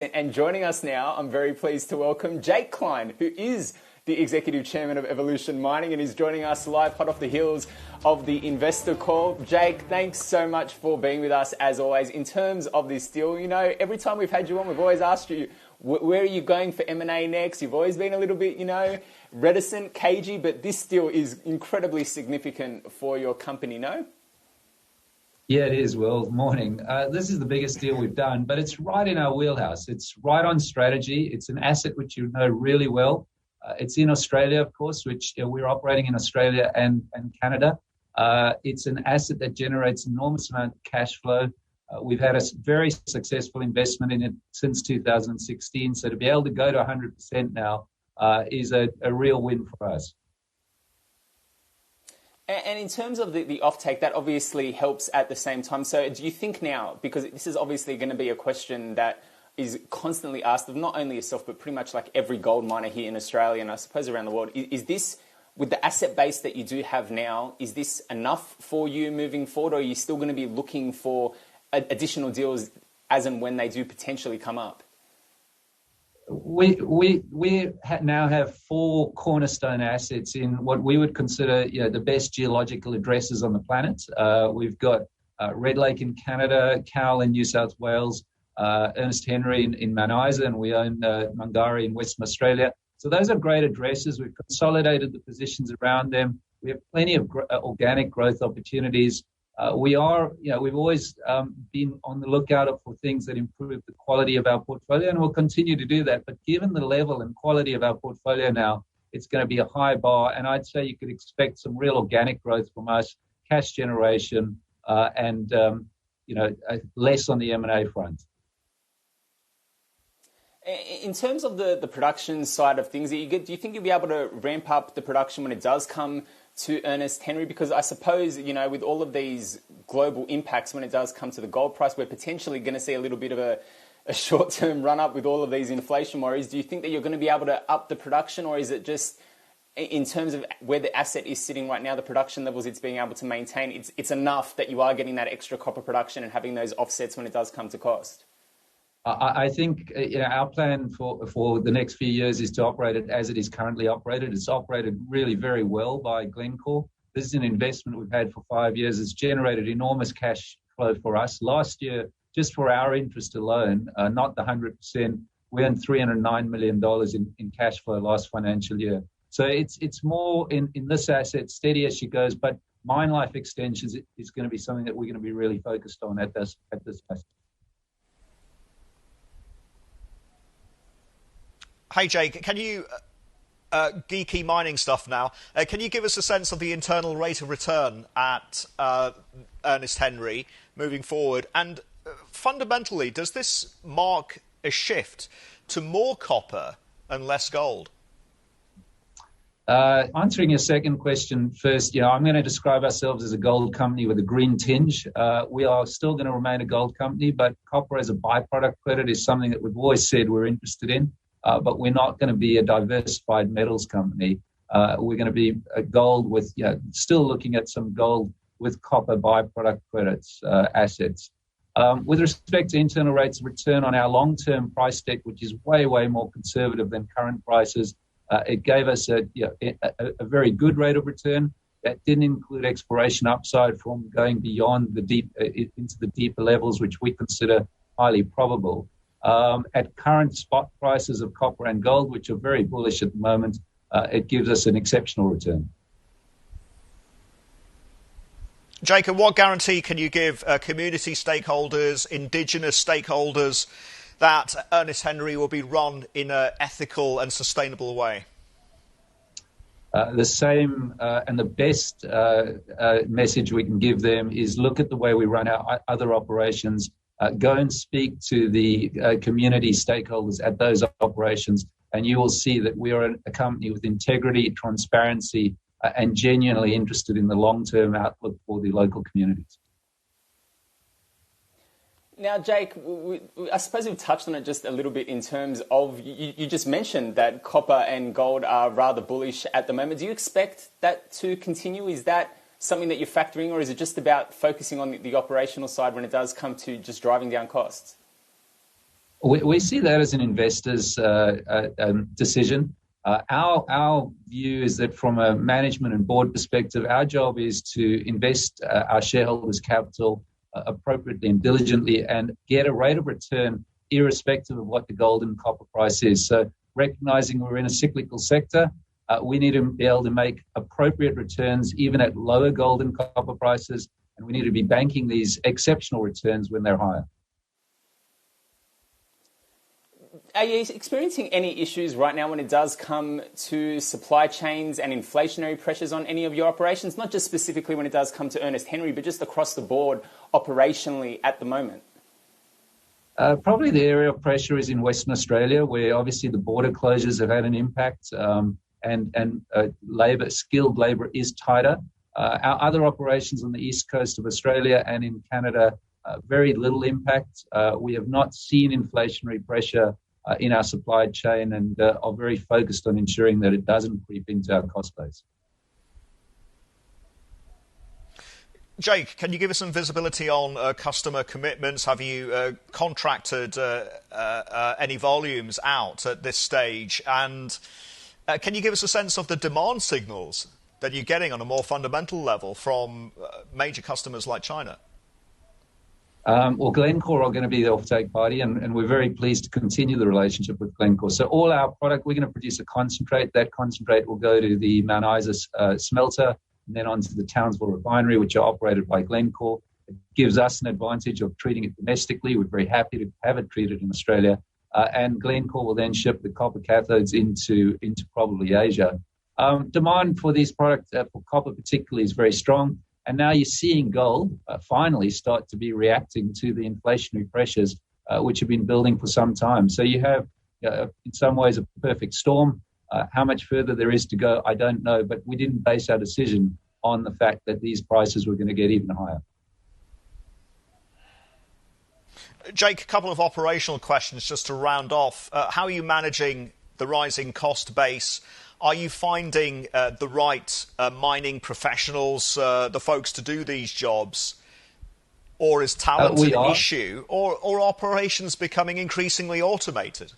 And joining us now, I'm very pleased to welcome Jake Klein, who is the Executive Chairman of Evolution Mining and is joining us live hot off the heels of the investor call. Jake, thanks so much for being with us as always. In terms of this deal, you know, every time we've had you on, we've always asked you, where are you going for M&A next? You've always been a little bit, reticent, cagey, but this deal is incredibly significant for your company, no? Yeah, it is. Well, morning. This is the biggest deal we've done, but it's right in our wheelhouse. It's right on strategy. It's an asset which you know really well. It's in Australia, of course, which we're operating in Australia and Canada. It's an asset that generates enormous amount of cash flow. We've had a very successful investment in it since 2016. So to be able to go to 100% now is a real win for us. And in terms of the offtake, that obviously helps at the same time. So do you think now, because this is obviously going to be a question that is constantly asked of not only yourself, but pretty much like every gold miner here in Australia and I suppose around the world, is this, with the asset base that you do have now, is this enough for you moving forward, or are you still going to be looking for additional deals as and when they do potentially come up? We now have 4 cornerstone assets in what we would consider the best geological addresses on the planet. We've got Red Lake in Canada, Cowal in New South Wales, Ernest Henry in Mount Isa, and we own Mungari in Western Australia. So those are great addresses. We've consolidated the positions around them. We have plenty of organic growth opportunities. We've always been on the lookout for things that improve the quality of our portfolio, and we'll continue to do that. But given the level and quality of our portfolio now, it's going to be a high bar, and I'd say you could expect some real organic growth from us, cash generation, and less on the M&A front. In terms of the production side of things, do you think you'll be able to ramp up the production when it does come to Ernest Henry? Because I suppose, with all of these global impacts, when it does come to the gold price, we're potentially going to see a little bit of a short-term run-up with all of these inflation worries. Do you think that you're going to be able to up the production, or is it just, in terms of where the asset is sitting right now, the production levels it's being able to maintain, it's enough that you are getting that extra copper production and having those offsets when it does come to cost? I think our plan for the next few years is to operate it as it is currently operated. It's operated really very well by Glencore. This is an investment we've had for 5 years. It's generated enormous cash flow for us. Last year, just for our interest alone, not the 100%, we earned $309 million in cash flow last financial year. So it's more in this asset, steady as she goes, but mine life extensions is going to be something that we're going to be really focused on at this asset. Hey, Jake, can you, geeky mining stuff now, can you give us a sense of the internal rate of return at Ernest Henry moving forward? And fundamentally, does this mark a shift to more copper and less gold? Answering your second question first, I'm going to describe ourselves as a gold company with a green tinge. We are still going to remain a gold company, but copper as a byproduct credit is something that we've always said we're interested in. But we're not going to be a diversified metals company. We're going to be a gold with, still looking at some gold with copper byproduct credits assets. With respect to internal rates of return on our long-term price deck, which is way, way more conservative than current prices, it gave us a very good rate of return. That didn't include exploration upside from going beyond into the deeper levels, which we consider highly probable. At current spot prices of copper and gold, which are very bullish at the moment, it gives us an exceptional return. Jacob, what guarantee can you give community stakeholders, indigenous stakeholders, that Ernest Henry will be run in an ethical and sustainable way? The same and the best message we can give them is look at the way we run our other operations. Go and speak to the community stakeholders at those operations, and you will see that we are a company with integrity, transparency, and genuinely interested in the long-term outlook for the local communities. Now, Jake, I suppose we've touched on it just a little bit in terms of, you just mentioned that copper and gold are rather bullish at the moment. Do you expect that to continue? Is that something that you're factoring, or is it just about focusing on the operational side when it does come to just driving down costs? We see that as an investor's decision. Our view is that from a management and board perspective, our job is to invest our shareholders' capital appropriately and diligently and get a rate of return irrespective of what the gold and copper price is. So recognizing we're in a cyclical sector, we need to be able to make appropriate returns even at lower gold and copper prices, and we need to be banking these exceptional returns when they're higher. Are you experiencing any issues right now when it does come to supply chains and inflationary pressures on any of your operations? Not just specifically when it does come to Ernest Henry, but just across the board operationally at the moment? Probably the area of pressure is in Western Australia, where obviously the border closures have had an impact, and skilled labour is tighter. Our other operations on the east coast of Australia and in Canada, very little impact. We have not seen inflationary pressure in our supply chain, and are very focused on ensuring that it doesn't creep into our cost base. Jake, can you give us some visibility on customer commitments? Have you contracted any volumes out at this stage? And can you give us a sense of the demand signals that you're getting on a more fundamental level from major customers like China? Well, Glencore are going to be the offtake party, and we're very pleased to continue the relationship with Glencore. So all our product, we're going to produce a concentrate. That concentrate will go to the Mount Isa smelter and then onto the Townsville refinery, which are operated by Glencore. It gives us an advantage of treating it domestically. We're very happy to have it treated in Australia. And Glencore will then ship the copper cathodes into probably Asia. Demand for these products, for copper particularly, is very strong. And now you're seeing gold finally start to be reacting to the inflationary pressures, which have been building for some time. So you have, in some ways, a perfect storm. How much further there is to go, I don't know. But we didn't base our decision on the fact that these prices were going to get even higher. Jake, a couple of operational questions just to round off. How are you managing the rising cost base? Are you finding the right mining professionals, the folks to do these jobs? Or is talent an issue? Or operations becoming increasingly automated?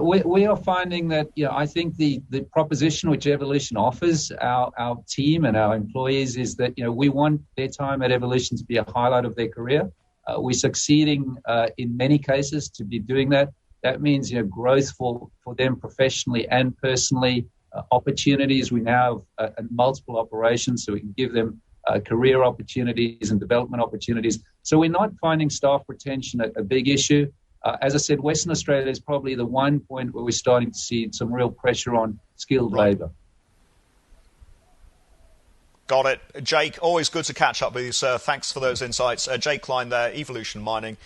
We are finding that, I think the proposition which Evolution offers our team and our employees is that, we want their time at Evolution to be a highlight of their career. We're succeeding in many cases to be doing that. That means, growth for them professionally and personally, opportunities. We now have multiple operations, so we can give them career opportunities and development opportunities. So we're not finding staff retention a big issue. As I said, Western Australia is probably the one point where we're starting to see some real pressure on skilled labour. Got it. Jake, always good to catch up with you, sir. Thanks for those insights. Jake Klein there, Evolution Mining.